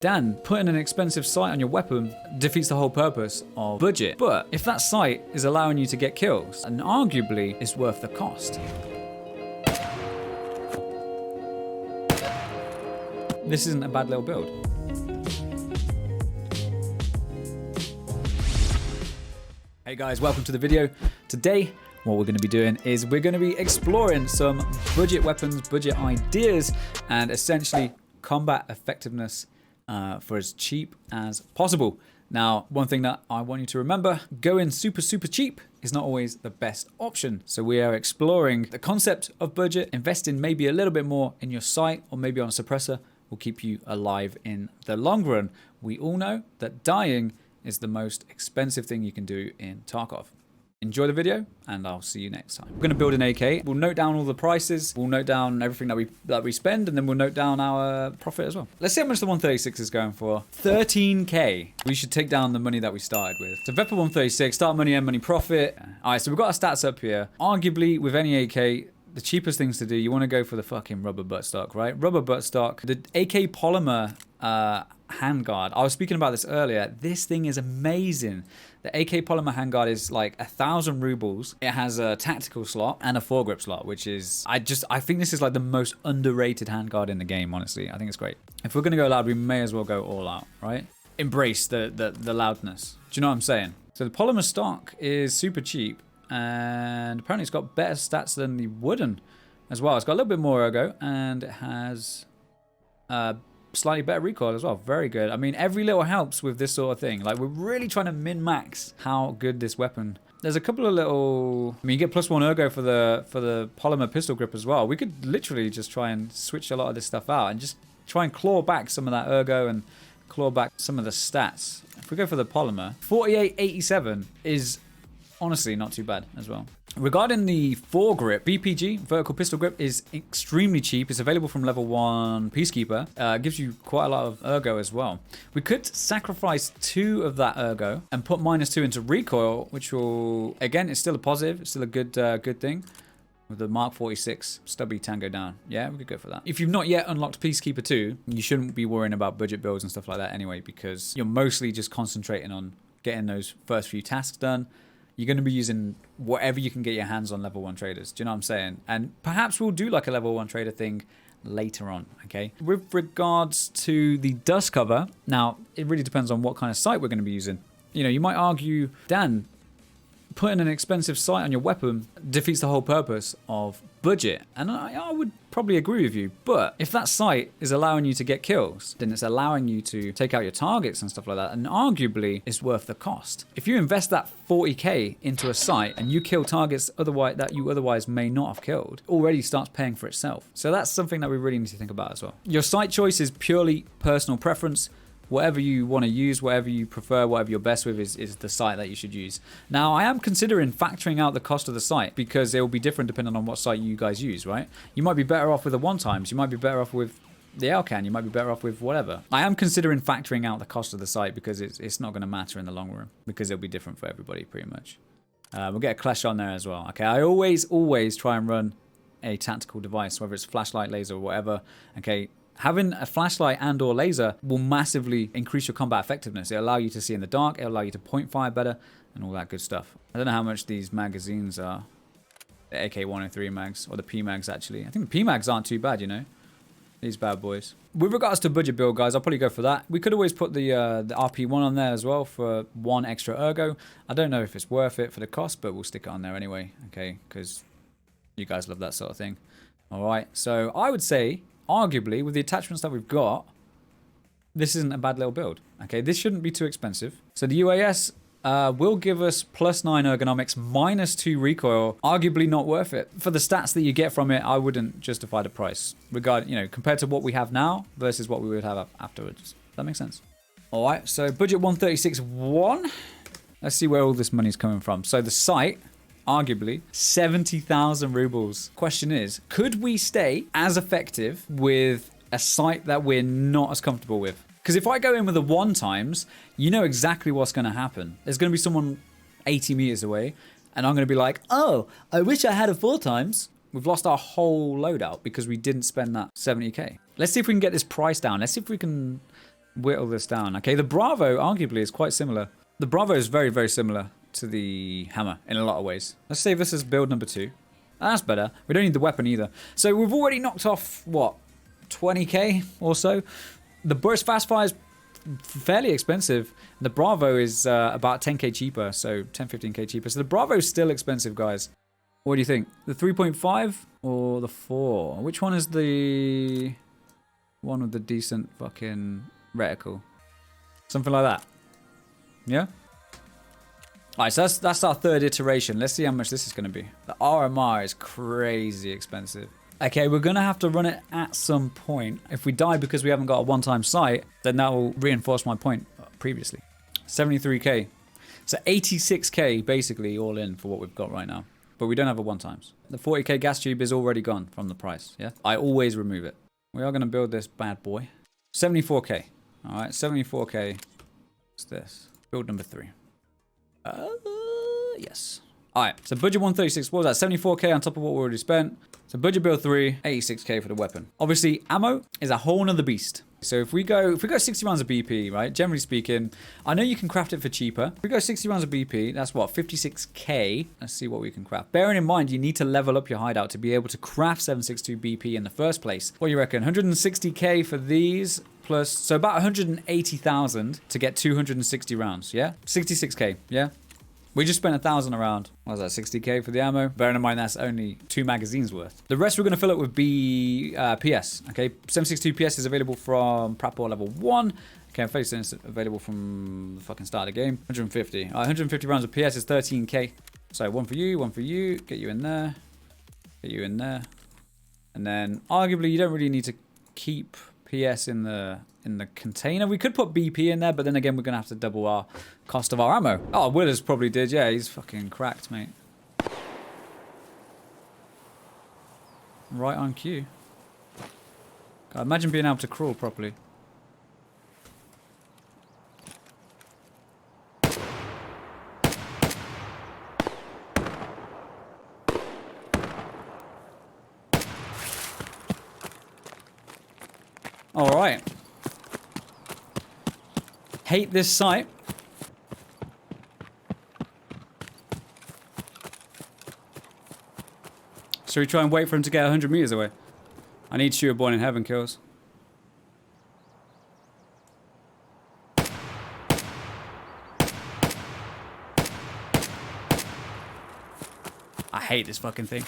Dan, putting an expensive sight on your weapon defeats the whole purpose of budget. But if that sight is allowing you to get kills, and arguably it's worth the cost. This isn't a bad little build. Hey guys, welcome to the video. Today, what we're going to be doing is we're going to be exploring some budget weapons, budget ideas, and essentially combat effectiveness for as cheap as possible. Now, one thing that I want you to remember, going super cheap is not always the best option. So we are exploring the concept of budget, investing maybe a little bit more in your sight or maybe on a suppressor will keep you alive in the long run. We all know that dying is the most expensive thing you can do in Tarkov. Enjoy the video, and I'll see you next time. We're going to build an AK. We'll note down all the prices. We'll note down everything that we spend, and then we'll note down our profit as well. Let's see how much the 136 is going for. 13k. We should take down the money that we started with. So Vepr 136, start money, end money, profit. All right, so we've got our stats up here. Arguably, with any AK, the cheapest things to do, you want to go for the fucking rubber buttstock, right? Rubber buttstock. The AK polymer handguard. I was speaking about this earlier. This thing is amazing. The AK polymer handguard is like 1,000 rubles. It has a tactical slot and a foregrip slot, which is, I think this is like the most underrated handguard in the game, honestly. I think it's great. If we're going to go loud, we may as well go all out, right? Embrace the loudness. Do you know what I'm saying? So the polymer stock is super cheap, and apparently it's got better stats than the wooden as well. It's got a little bit more ergo, and it has slightly better recoil as well. Very good. I mean, every little helps with this sort of thing. Like, we're really trying to min-max how good this weapon. There's a couple of little, I mean, you get +1 ergo for the polymer pistol grip as well. We could literally just try and switch a lot of this stuff out and just try and claw back some of that ergo and claw back some of the stats. If we go for the polymer, 4887 is honestly not too bad as well. Regarding the foregrip, BPG, vertical pistol grip, is extremely cheap. It's available from level 1 Peacekeeper. Gives you quite a lot of ergo as well. We could sacrifice 2 of that ergo and put -2 into recoil, which will, again, it's still a positive. It's still a good thing. With the Mark 46 stubby tango down. Yeah, we could go for that. If you've not yet unlocked Peacekeeper 2, you shouldn't be worrying about budget builds and stuff like that anyway, because you're mostly just concentrating on getting those first few tasks done. You're going to be using whatever you can get your hands on level 1 traders. Do you know what I'm saying? And perhaps we'll do like a level 1 trader thing later on, okay? With regards to the dust cover, now, it really depends on what kind of sight we're going to be using. You know, you might argue, Dan, putting an expensive sight on your weapon defeats the whole purpose of budget. And I would probably agree with you. But if that sight is allowing you to get kills, then it's allowing you to take out your targets and stuff like that. And arguably, it's worth the cost. If you invest that 40k into a sight and you kill targets that you otherwise may not have killed, it already starts paying for itself. So that's something that we really need to think about as well. Your sight choice is purely personal preference. Whatever you want to use, whatever you prefer, whatever you're best with is the sight that you should use. Now, I am considering factoring out the cost of the sight because it will be different depending on what sight you guys use, right? You might be better off with the 1x. You might be better off with the Elcan. You might be better off with whatever. I am considering factoring out the cost of the sight because it's not going to matter in the long run because it'll be different for everybody pretty much. We'll get a clash on there as well. Okay, I always try and run a tactical device, whether it's flashlight, laser, or whatever. Okay. Having a flashlight and or laser will massively increase your combat effectiveness. It'll allow you to see in the dark. It'll allow you to point fire better and all that good stuff. I don't know how much these magazines are. The AK-103 mags, or the P-mags actually. I think the P-mags aren't too bad, you know. These bad boys. With regards to budget build, guys, I'll probably go for that. We could always put the RP1 on there as well for 1 extra ergo. I don't know if it's worth it for the cost, but we'll stick it on there anyway, okay? Because you guys love that sort of thing. All right, so I would say, arguably, with the attachments that we've got, this isn't a bad little build. Okay, this shouldn't be too expensive. So the UAS will give us +9 ergonomics, -2 recoil. Arguably not worth it. For the stats that you get from it, I wouldn't justify the price. Compared to what we have now versus what we would have afterwards. Does that make sense? All right, so budget 136.1. Let's see where all this money's coming from. So the sight, arguably 70,000 rubles. Question is, could we stay as effective with a sight that we're not as comfortable with? Because if I go in with a 1x, you know exactly what's going to happen. There's going to be someone 80 meters away, and I'm going to be like, oh, I wish I had a 4x. We've lost our whole loadout because we didn't spend that 70k. Let's see if we can get this price down. Let's see if we can whittle this down. Okay, the Bravo arguably is quite similar. The Bravo is very, very similar to the Hammer in a lot of ways. Let's save this as build number 2. That's better. We don't need the weapon either. So we've already knocked off, what, 20k or so? The Burst Fastfire is fairly expensive. The Bravo is about 10k cheaper, so 10-15k cheaper. So the Bravo is still expensive, guys. What do you think? The 3.5 or the 4? Which one is the one with the decent fucking reticle? Something like that. Yeah? Alright, so that's our third iteration. Let's see how much this is going to be. The RMR is crazy expensive. Okay, we're going to have to run it at some point. If we die because we haven't got a one-time sight, then that will reinforce my point previously. 73k. So 86k basically all in for what we've got right now. But we don't have a one-times. The 40k gas tube is already gone from the price, yeah? I always remove it. We are going to build this bad boy. 74k. Alright, 74k. What's this? Build number 3. Yes. Alright, so budget 136. What was that? 74k on top of what we already spent. So budget build 3, 86k for the weapon. Obviously, ammo is a whole nother beast. So if we go 60 rounds of BP, right? Generally speaking, I know you can craft it for cheaper. If we go 60 rounds of BP, that's what, 56k. Let's see what we can craft. Bearing in mind, you need to level up your hideout to be able to craft 762 BP in the first place. What do you reckon? 160k for these, plus, so about 180,000 to get 260 rounds, yeah? 66k, yeah? We just spent 1,000 around. What was that, 60k for the ammo? Bearing in mind that's only 2 magazines worth. The rest we're going to fill up with PS. Okay, 762 PS is available from Prapor level 1. Okay, I'm facing it's available from the fucking start of the game. 150. 150 rounds of PS is 13k. So one for you, get you in there. Get you in there. And then arguably you don't really need to keep PS in the container. We could put BP in there, but then again we're gonna have to double our cost of our ammo. Oh, Willis probably did. Yeah, he's fucking cracked, mate. Right on cue. God, imagine being able to crawl properly. All right. Hate this site. Should we try and wait for him to get 100 meters away? I need shooter born in heaven kills. I hate this fucking thing.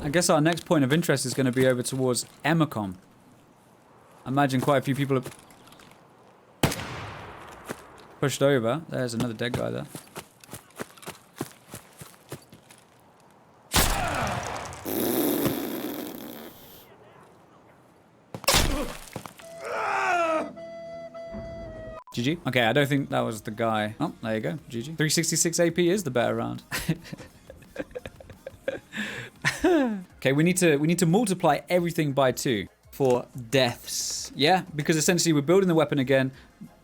I guess our next point of interest is going to be over towards Emacom. I imagine quite a few people have pushed over. There's another dead guy there. GG. Okay, I don't think that was the guy. Oh, there you go. GG. 366 AP is the better round. Okay, we need to multiply everything by 2 for deaths. Yeah, because essentially we're building the weapon again.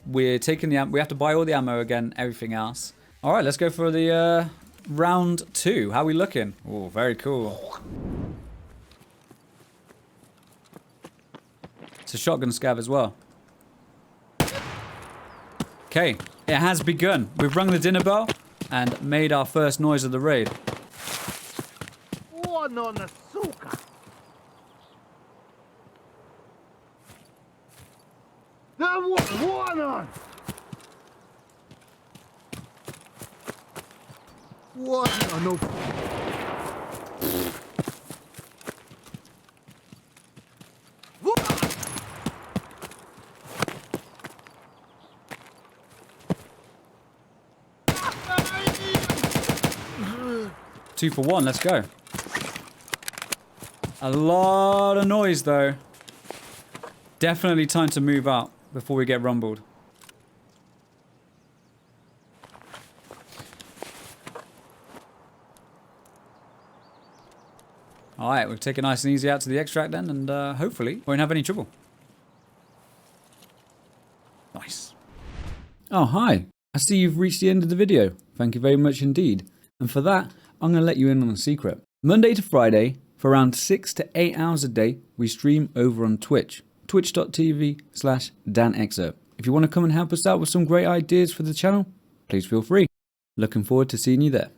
We're taking the we have to buy all the ammo again, everything else. All right, let's go for the round 2. How are we looking? Oh, very cool. It's a shotgun scav as well. Okay, it has begun. We've rung the dinner bell and made our first noise of the raid. No. 2 for 1, let's go. A lot of noise though. Definitely time to move out before we get rumbled. Alright, we'll take it nice and easy out to the extract then, and hopefully won't have any trouble. Nice. Oh, hi. I see you've reached the end of the video. Thank you very much indeed. And for that, I'm going to let you in on a secret. Monday to Friday, for around 6 to 8 hours a day, we stream over on Twitch. twitch.tv/DanExert. If you want to come and help us out with some great ideas for the channel, please feel free. Looking forward to seeing you there.